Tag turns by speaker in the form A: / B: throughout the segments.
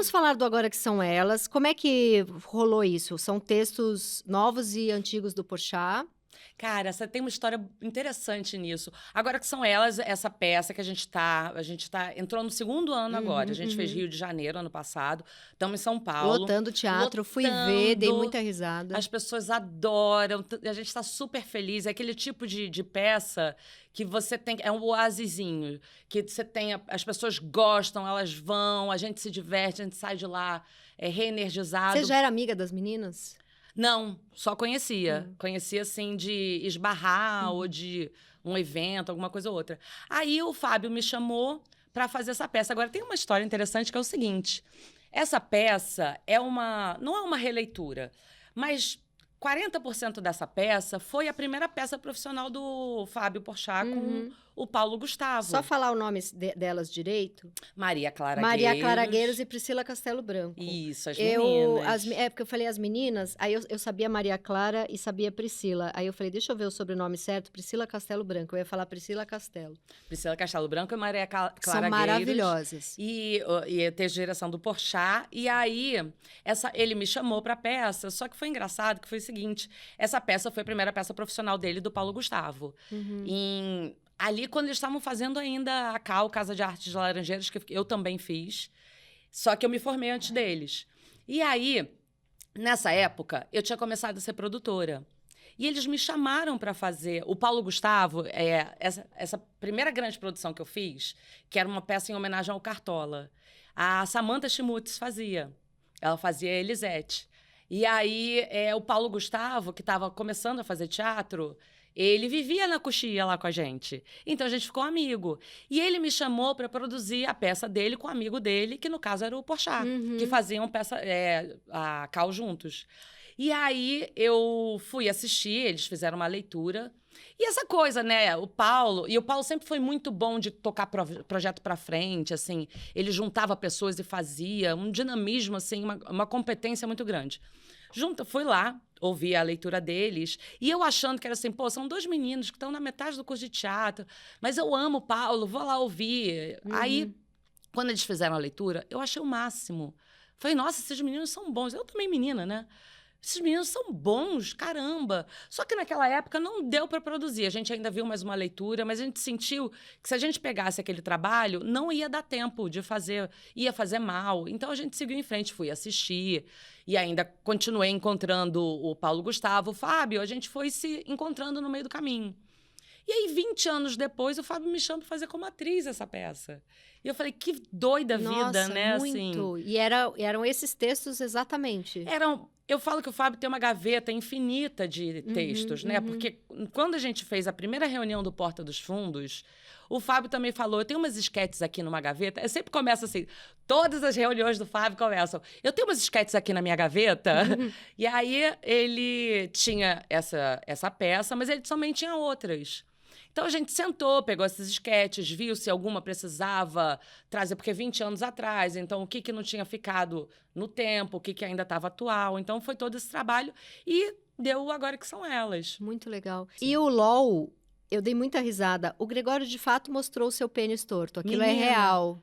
A: Vamos falar do Agora Que São Elas. Como é que rolou isso? São textos novos e antigos do Porchat.
B: Cara, essa tem uma história interessante nisso. Agora que são elas, essa peça que entrou no segundo ano agora. A gente fez Rio de Janeiro ano passado, estamos em São Paulo.
A: Lotando o teatro, fui ver, dei muita risada.
B: As pessoas adoram, a gente está super feliz. É aquele tipo de peça que você tem, é um oasizinho, que você tem, as pessoas gostam, elas vão, a gente se diverte, a gente sai de lá reenergizado.
A: Você já era amiga das meninas?
B: Não, só conhecia. Conhecia, assim, de esbarrar ou de um evento, alguma coisa ou outra. Aí o Fábio me chamou para fazer essa peça. Agora, tem uma história interessante que é o seguinte. Essa peça não é uma releitura, mas 40% dessa peça foi a primeira peça profissional do Fábio Porchat com o Paulo Gustavo.
A: Só falar o nome delas direito?
B: Maria Clara
A: Gueiros e Priscila Castelo Branco.
B: Isso, as meninas.
A: Porque eu falei as meninas, aí eu sabia Maria Clara e sabia Priscila. Aí eu falei, deixa eu ver o sobrenome certo, Priscila Castelo Branco. Eu ia falar Priscila Castelo.
B: Priscila Castelo Branco e Maria Clara
A: São
B: Gueiros.
A: maravilhosas.
B: E ter direção do Porchat. E aí, ele me chamou pra peça, só que foi engraçado, que foi o seguinte, essa peça foi a primeira peça profissional dele, do Paulo Gustavo. Ali, quando eles estavam fazendo ainda a CAL, Casa de Artes de Laranjeiras, que eu também fiz, só que eu me formei antes deles. E aí, nessa época, eu tinha começado a ser produtora. E eles me chamaram para fazer. O Paulo Gustavo, essa primeira grande produção que eu fiz, que era uma peça em homenagem ao Cartola, a Samantha Schmutz fazia. Ela fazia a Elisete. E aí, o Paulo Gustavo, que estava começando a fazer teatro, ele vivia na Coxia lá com a gente. Então, a gente ficou amigo. E ele me chamou para produzir a peça dele com um amigo dele, que no caso era o Porchat, que faziam a Cal juntos. E aí, eu fui assistir, eles fizeram uma leitura. E essa coisa, né, o Paulo sempre foi muito bom de tocar projeto pra frente, assim, ele juntava pessoas e fazia um dinamismo, assim, uma competência muito grande. Fui lá, ouvi a leitura deles, e eu achando que era assim, pô, são dois meninos que estão na metade do curso de teatro, mas eu amo o Paulo, vou lá ouvir. Aí, quando eles fizeram a leitura, eu achei o máximo. Falei, nossa, esses meninos são bons. Eu também menina, né? Esses meninos são bons, caramba. Só que naquela época não deu para produzir. A gente ainda viu mais uma leitura, mas a gente sentiu que se a gente pegasse aquele trabalho, não ia dar tempo de fazer, ia fazer mal. Então a gente seguiu em frente, fui assistir e ainda continuei encontrando o Paulo Gustavo, o Fábio, a gente foi se encontrando no meio do caminho. E aí, 20 anos depois, o Fábio me chama para fazer como atriz essa peça. E eu falei, que doida vida, né?
A: Muito.
B: Assim,
A: E eram esses textos exatamente.
B: Eu falo que o Fábio tem uma gaveta infinita de textos, né? Porque quando a gente fez a primeira reunião do Porta dos Fundos, o Fábio também falou, eu tenho umas esquetes aqui numa gaveta. Eu sempre começo assim, todas as reuniões do Fábio começam. Eu tenho umas esquetes aqui na minha gaveta. E aí ele tinha essa peça, mas ele também tinha outras. Então, a gente sentou, pegou esses esquetes, viu se alguma precisava trazer, porque 20 anos atrás, então o que não tinha ficado no tempo, o que ainda estava atual. Então, foi todo esse trabalho e deu Agora Que São Elas.
A: Muito legal. Sim. E o LOL, eu dei muita risada. O Gregório, de fato, mostrou o seu pênis torto. Aquilo
B: Menina,
A: é real.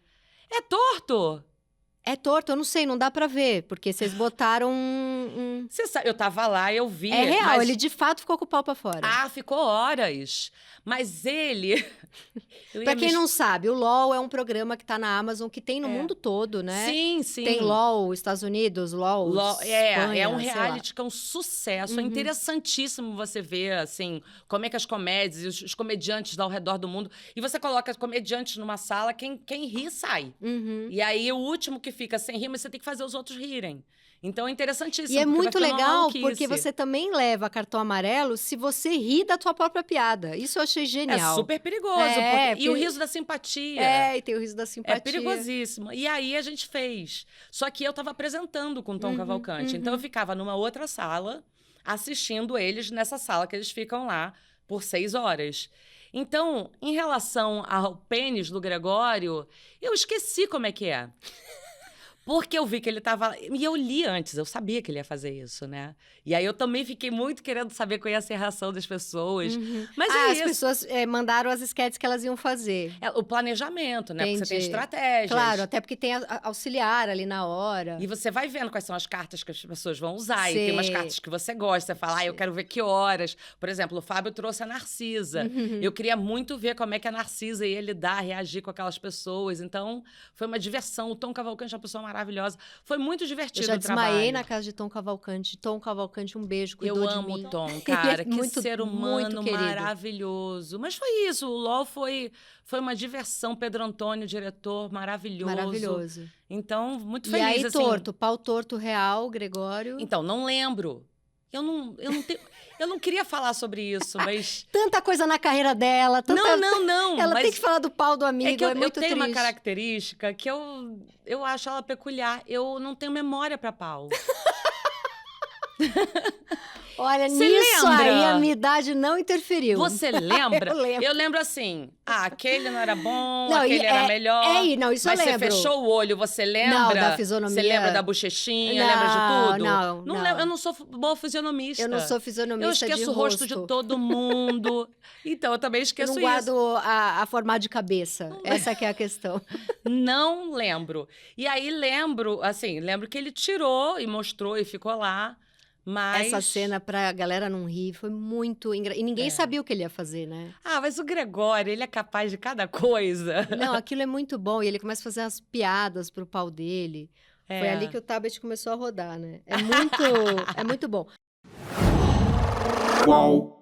B: É torto?
A: É torto, eu não sei, não dá pra ver, porque vocês botaram
B: Você sabe, eu tava lá, eu vi.
A: É real, ele de fato ficou com o pau pra fora.
B: Ah, ficou horas. Mas ele...
A: Pra quem não sabe, o LOL é um programa que tá na Amazon, que tem no mundo todo, né?
B: Sim, sim.
A: Tem LOL, Estados Unidos, LOL, Espanha,
B: é um reality que é um sucesso. É interessantíssimo você ver, assim, como é que as comédias, os comediantes ao redor do mundo... E você coloca comediantes numa sala, quem ri, sai. E aí, o último que fica sem rir, mas você tem que fazer os outros rirem. Então, é interessantíssimo.
A: E é muito legal, porque você também leva cartão amarelo se você ri da tua própria piada. Isso eu achei genial.
B: É super perigoso. E o riso da simpatia.
A: E tem o riso da simpatia.
B: É perigosíssimo. E aí, a gente fez. Só que eu estava apresentando com o Tom Cavalcante. Então, eu ficava numa outra sala, assistindo eles nessa sala que eles ficam lá por 6 horas. Então, em relação ao pênis do Gregório, eu esqueci como é que é. Porque eu vi que ele tava... E eu li antes, eu sabia que ele ia fazer isso, né? E aí eu também fiquei muito querendo saber qual ia ser a reação das pessoas. Mas é
A: As
B: isso.
A: pessoas mandaram as esquetes que elas iam fazer.
B: É o planejamento, né? Porque você tem
A: Entendi.
B: estratégias.
A: Claro, até porque tem auxiliar ali na hora.
B: E você vai vendo quais são as cartas que as pessoas vão usar. E
A: Sei.
B: tem umas cartas que você gosta. Você fala, eu quero ver que horas. Por exemplo, o Fábio trouxe a Narcisa. Eu queria muito ver como é que a Narcisa ia lidar, reagir com aquelas pessoas. Então, foi uma diversão. O Tom Cavalcante é uma pessoa maravilhosa. Foi muito divertido
A: Eu já
B: o trabalho.
A: desmaiei na casa de Tom Cavalcante. Tom Cavalcante, um beijo, cuidou de mim.
B: Eu amo o Tom, cara. Que
A: muito,
B: ser
A: muito
B: humano
A: querido.
B: maravilhoso. Mas foi isso. O LOL foi uma diversão. Pedro Antônio, diretor, maravilhoso.
A: Maravilhoso.
B: Então, muito
A: E
B: feliz,
A: aí,
B: assim.
A: torto, pau torto real, Gregório.
B: Então, não lembro. Eu não queria falar sobre isso, mas...
A: Tanta coisa na carreira dela. Tanta...
B: Não.
A: Ela
B: mas
A: tem que falar do pau do amigo,
B: é que eu
A: muito
B: tenho uma
A: triste.
B: característica que eu acho ela peculiar. Eu não tenho memória pra pau.
A: Olha,
B: Você
A: nisso
B: lembra?
A: aí a minha idade não interferiu.
B: Você lembra?
A: Eu lembro.
B: Eu lembro assim, aquele não era bom,
A: Não,
B: aquele era melhor.
A: não, isso
B: mas
A: eu lembro.
B: você fechou o olho, você lembra?
A: Não, da fisionomia.
B: Você lembra da bochechinha,
A: Não,
B: lembra de tudo?
A: não.
B: Lembro, eu não sou boa fisionomista.
A: Eu não sou fisionomista
B: Eu esqueço
A: de
B: o rosto de todo mundo. Então, eu também
A: Eu
B: esqueço
A: não
B: isso.
A: guardo a formato de cabeça. Essa que é a questão.
B: Não lembro. E aí lembro que ele tirou e mostrou e ficou lá. Mas...
A: Essa cena pra galera não rir foi muito engraçado. E ninguém sabia o que ele ia fazer, né?
B: Ah, mas o Gregório, ele é capaz de cada coisa.
A: Não, aquilo é muito bom. E ele começa a fazer as piadas pro pau dele.
B: É.
A: Foi ali que o tablet começou a rodar, né? É muito bom.
C: Qual?